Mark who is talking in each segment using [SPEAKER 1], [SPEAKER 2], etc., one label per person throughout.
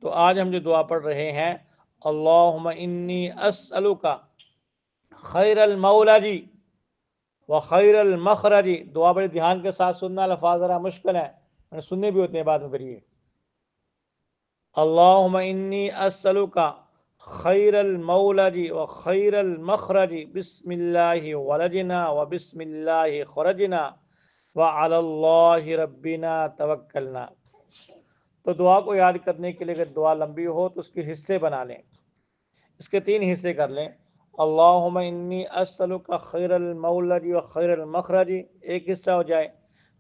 [SPEAKER 1] تو آج ہم جو دعا پڑھ رہے ہیں اللہم انی اسألک خیر المولج و خیر المخرج، دعا بڑے دھیان کے ساتھ سننا، الفاظ ذرا مشکل ہیں، سننے بھی ہوتے ہیں بعد میں پھر یہ اللہم انی اسألک خیر المولج و خیر المخرج بسم اللہ ولجنا و بسم اللہ خرجنا وعلی اللہ ربنا توکلنا۔ تو دعا کو یاد کرنے کے لیے اگر دعا لمبی ہو تو اس کے حصے بنا لیں، اس کے 3 حصے کر لیں۔ اللہم انی اسألک خیر المولج و خیر المخرج ایک حصہ ہو جائے،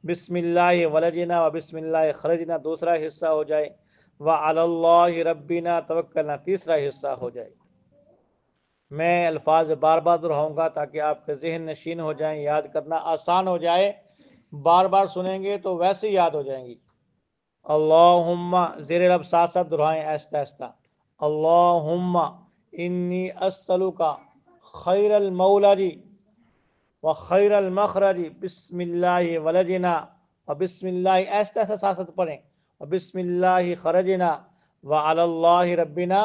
[SPEAKER 1] بسم اللہ ولجنا و بسم اللہ خرجنا دوسرا حصہ ہو جائے، وعلی اللہ ربنا توکلنا تیسرا حصہ ہو جائے۔ میں الفاظ بار بار دہراؤں گا تاکہ آپ کے ذہن نشین ہو جائیں، یاد کرنا آسان ہو جائے، بار بار سنیں گے تو ویسے ہی یاد ہو جائیں گی۔ اللہم زیر لب ساتھ ساتھ دہرائیں آہستہ آہستہ، اللہم انی اسألک خیر المولج و خیر المخرج بسم اللہ ولجنا و بسم اللہ، آہستہ آہستہ ساتھ ساتھ پڑھیں، و بسم اللہ خرجنا وعلی اللہ ربنا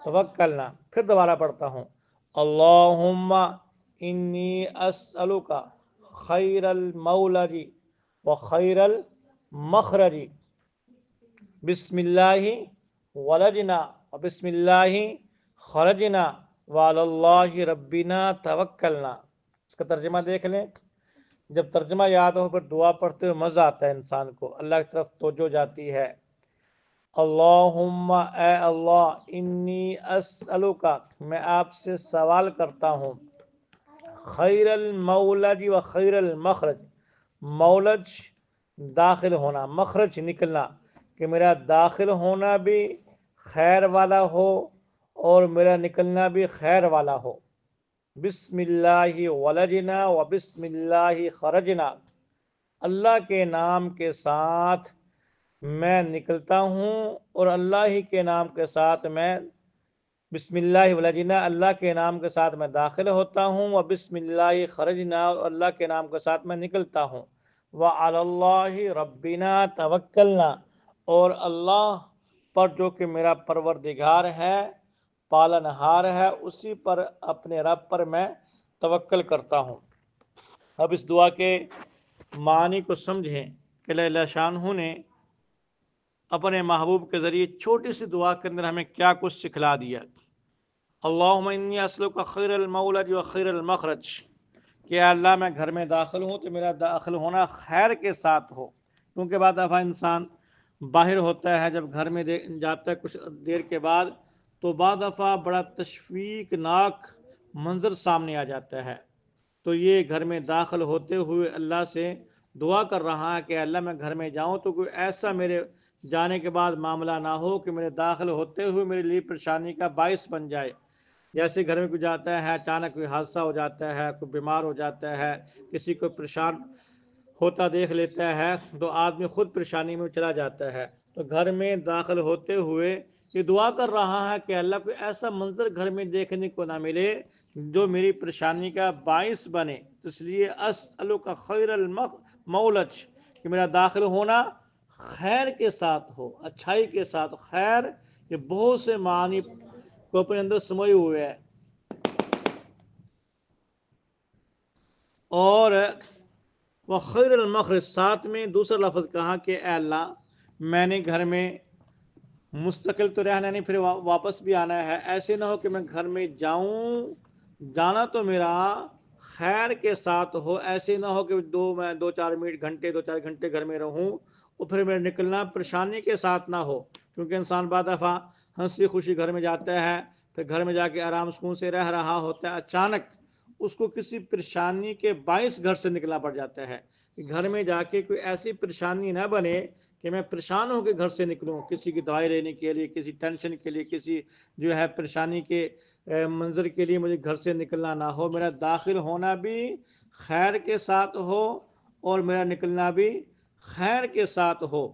[SPEAKER 1] توکلنا۔ پھر دوبارہ پڑھتا ہوں، اللہم انی اسألک خیر المولج و خیر المخرج بسم اللہ ولجنا و بسم اللہ خرجنا وعلی اللہ ربنا توکلنا۔ اس کا ترجمہ دیکھ لیں، جب ترجمہ یاد ہو پھر دعا پڑھتے ہوئے مزہ آتا ہے انسان کو، اللہ کی طرف توجہ جاتی ہے۔ اللہم اے اللہ، انی اسألک میں آپ سے سوال کرتا ہوں، خیر المولج و خیر المخرج، مولج داخل ہونا، مخرج نکلنا، کہ میرا داخل ہونا بھی خیر والا ہو اور میرا نکلنا بھی خیر والا ہو۔ بسم اللہ ولجنا و بسم اللہ خرجنا، اللہ کے نام کے ساتھ میں نکلتا ہوں اور اللہ ہی کے نام کے ساتھ میں بسم اللہ ولجنا، اللہ کے نام کے ساتھ میں داخل ہوتا ہوں، و بسم اللہ خرجنا، اور اللہ کے نام کے ساتھ میں نکلتا ہوں، وعلی اللہ ربنا توکلنا، اور اللہ پر جو کہ میرا پروردگار ہے، پالنہار ہے، اسی پر اپنے رب پر میں توکل کرتا ہوں۔ اب اس دعا کے معنی کو سمجھیں کہ اللہ شانہ نے اپنے محبوب کے ذریعے چھوٹی سی دعا کے اندر ہمیں کیا کچھ سکھلا دیا۔ اللہم انی اسألک خیر المولج و خیر المخرج، کہ اللہ میں گھر میں داخل ہوں تو میرا داخل ہونا خیر کے ساتھ ہو، کیونکہ بعد دفعہ انسان باہر ہوتا ہے، جب گھر میں جاتا ہے کچھ دیر کے بعد تو بعد دفعہ بڑا تشویقناک منظر سامنے آ جاتا ہے، تو یہ گھر میں داخل ہوتے ہوئے اللہ سے دعا کر رہا ہے کہ اللہ میں گھر میں جاؤں تو کوئی ایسا میرے جانے کے بعد معاملہ نہ ہو کہ میرے داخل ہوتے ہوئے میرے لیے پریشانی کا باعث بن جائے۔ جیسے گھر میں کوئی جاتا ہے، اچانک کوئی حادثہ ہو جاتا ہے، کوئی بیمار ہو جاتا ہے، کسی کو پریشان ہوتا دیکھ لیتا ہے تو آدمی خود پریشانی میں چلا جاتا ہے، تو گھر میں داخل ہوتے ہوئے یہ دعا کر رہا ہے کہ اللہ کو ایسا منظر گھر میں دیکھنے کو نہ ملے جو میری پریشانی کا باعث بنے، تو اس لیے اسألک خیر المولج، کہ میرا داخل ہونا خیر کے ساتھ ہو، اچھائی کے ساتھ۔ خیر یہ بہت سے معنی کو اپنے اندر سموئے ہوئے ہے، اور وہ خیر المخرج ساتھ میں دوسرا لفظ کہا کہ اے اللہ میں نے گھر میں مستقل تو رہنا نہیں، پھر واپس بھی آنا ہے، ایسے نہ ہو کہ میں گھر میں جاؤں، جانا تو میرا خیر کے ساتھ ہو، ایسے نہ ہو کہ میں 2-4 گھنٹے گھر میں رہوں اور پھر میرا نکلنا پریشانی کے ساتھ نہ ہو، کیونکہ انسان بعد دفعہ ہنسی خوشی گھر میں جاتا ہے، پھر گھر میں جا کے آرام سکون سے رہ رہا ہوتا ہے، اچانک اس کو کسی پریشانی کے باعث گھر سے نکلنا پڑ جاتا ہے، کہ گھر میں جا کے کوئی ایسی پریشانی نہ بنے کہ میں پریشان ہو کے گھر سے نکلوں، کسی کی دوائی لینے کے لیے، کسی ٹینشن کے لیے، کسی جو ہے پریشانی کے منظر کے لیے مجھے گھر سے نکلنا نہ ہو، میرا داخل ہونا بھی خیر کے ساتھ ہو اور میرا نکلنا بھی خیر کے ساتھ ہو۔